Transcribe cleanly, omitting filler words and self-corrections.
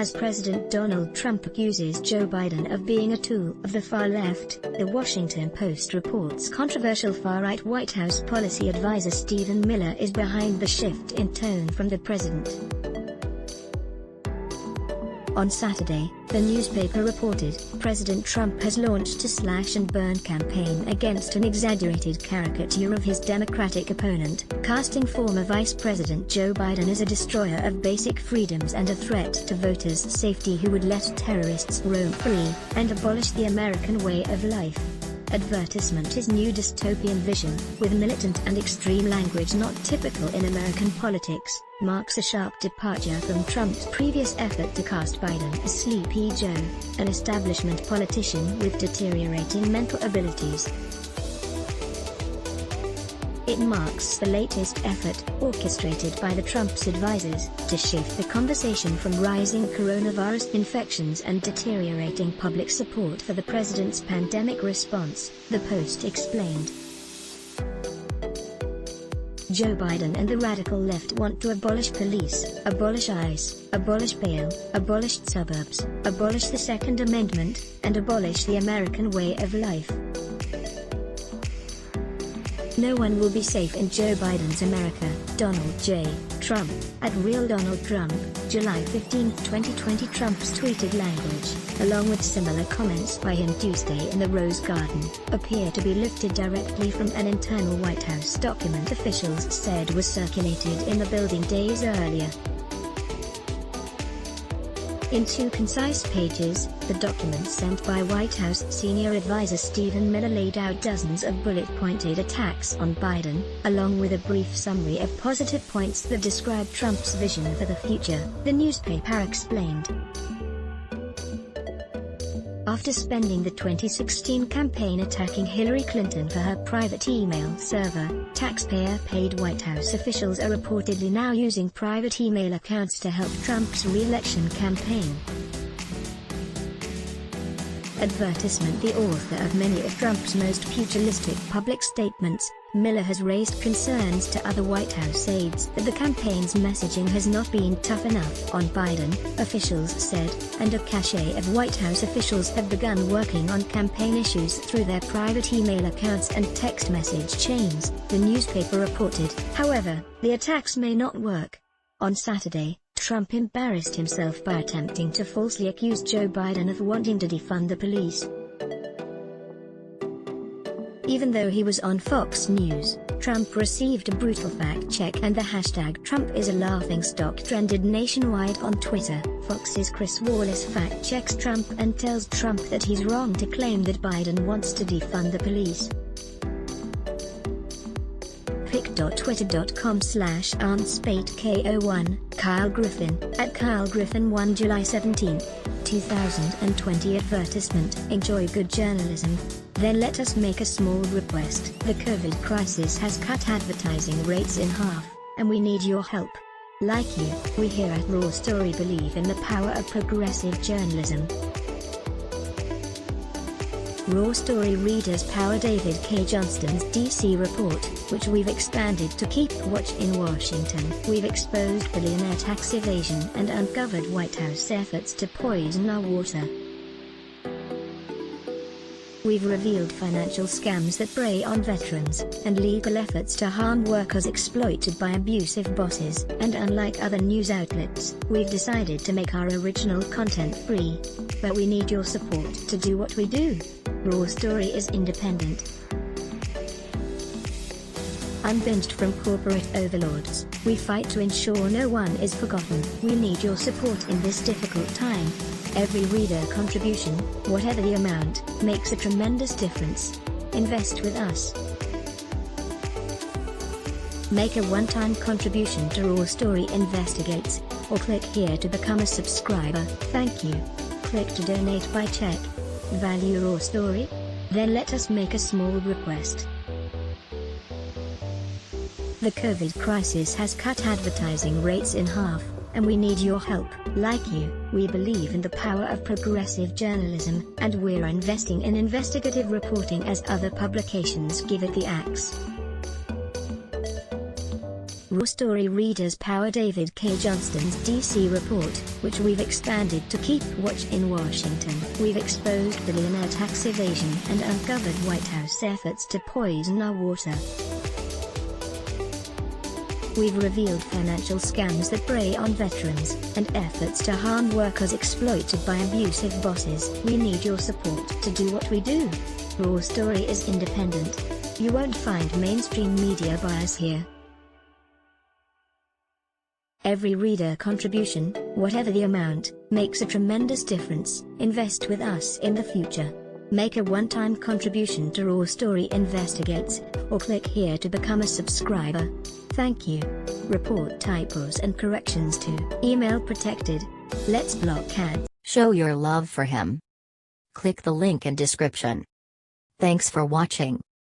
as President Donald Trump accuses Joe Biden of being a tool of the far left. The Washington Post reports controversial far-right White House policy advisor Stephen Miller is behind the shift in tone from the president. On Saturday, the newspaper reported, President Trump has launched a slash-and-burn campaign against an exaggerated caricature of his Democratic opponent, casting former Vice President Joe Biden as a destroyer of basic freedoms and a threat to voters' safety who would let terrorists roam free, and abolish the American way of life. Advertisement His new dystopian vision, with militant and extreme language not typical in American politics, marks a sharp departure from Trump's previous effort to cast Biden as Sleepy Joe, an establishment politician with deteriorating mental abilities. It marks the latest effort, orchestrated by the Trump's advisors, to shift the conversation from rising coronavirus infections and deteriorating public support for the president's pandemic response, the Post explained. Joe Biden and the radical left want to abolish police, abolish ICE, abolish bail, abolish suburbs, abolish the Second Amendment, and abolish the American way of life. No one will be safe in Joe Biden's America, Donald J. Trump, at Real Donald Trump, July 15, 2020. Trump's tweeted language, along with similar comments by him Tuesday in the Rose Garden, appear to be lifted directly from an internal White House document officials said was circulated in the building days earlier. In 2 concise pages, the document sent by White House senior advisor Stephen Miller laid out dozens of bullet-pointed attacks on Biden, along with a brief summary of positive points that describe Trump's vision for the future, the newspaper explained. After spending the 2016 campaign attacking Hillary Clinton for her private email server, taxpayer-paid White House officials are reportedly now using private email accounts to help Trump's re-election campaign. Advertisement The author of many of Trump's most pugilistic public statements, Miller has raised concerns to other White House aides that the campaign's messaging has not been tough enough on Biden, officials said, and a cache of White House officials have begun working on campaign issues through their private email accounts and text message chains, the newspaper reported. However, the attacks may not work. On Saturday, Trump embarrassed himself by attempting to falsely accuse Joe Biden of wanting to defund the police. Even though he was on Fox News, Trump received a brutal fact-check and the hashtag #TrumpIsALaughingstock trended nationwide on Twitter. Fox's Chris Wallace fact-checks Trump and tells Trump that he's wrong to claim that Biden wants to defund the police. pic.twitter.com/ArnSpateKO1, Kyle Griffin, at KyleGriffin1 July 17, 2020 Advertisement Enjoy good journalism? Then let us make a small request. The COVID crisis has cut advertising rates in half, and we need your help. Like you, we here at Raw Story believe in the power of progressive journalism. Raw Story readers power David K. Johnston's DC report, which we've expanded to Keep Watch in Washington. We've exposed billionaire tax evasion and uncovered White House efforts to poison our water. We've revealed financial scams that prey on veterans, and legal efforts to harm workers exploited by abusive bosses. And unlike other news outlets, we've decided to make our original content free. But we need your support to do what we do. Raw Story is independent, unbinged from corporate overlords. We fight to ensure no one is forgotten. We need your support in this difficult time. Every reader contribution, whatever the amount, makes a tremendous difference. Invest with us. Make a one-time contribution to Raw Story Investigates, or click here to become a subscriber. Thank you. Click to donate by check. Value Raw Story? Then let us make a small request. The COVID crisis has cut advertising rates in half, and we need your help. Like you, we believe in the power of progressive journalism, and we're investing in investigative reporting as other publications give it the axe. Raw Story readers power David K. Johnston's DC report, which we've expanded to keep watch in Washington. We've exposed billionaire tax evasion and uncovered White House efforts to poison our water. We've revealed financial scams that prey on veterans, and efforts to harm workers exploited by abusive bosses. We need your support to do what we do. Raw Story is independent. You won't find mainstream media bias here. Every reader contribution, whatever the amount, makes a tremendous difference. Invest with us in the future. Make a one-time contribution to Raw Story Investigates, or click here to become a subscriber. Thank you. Report typos and corrections to email protected. Let's block ads. Show your love for him. Click the link in description. Thanks for watching.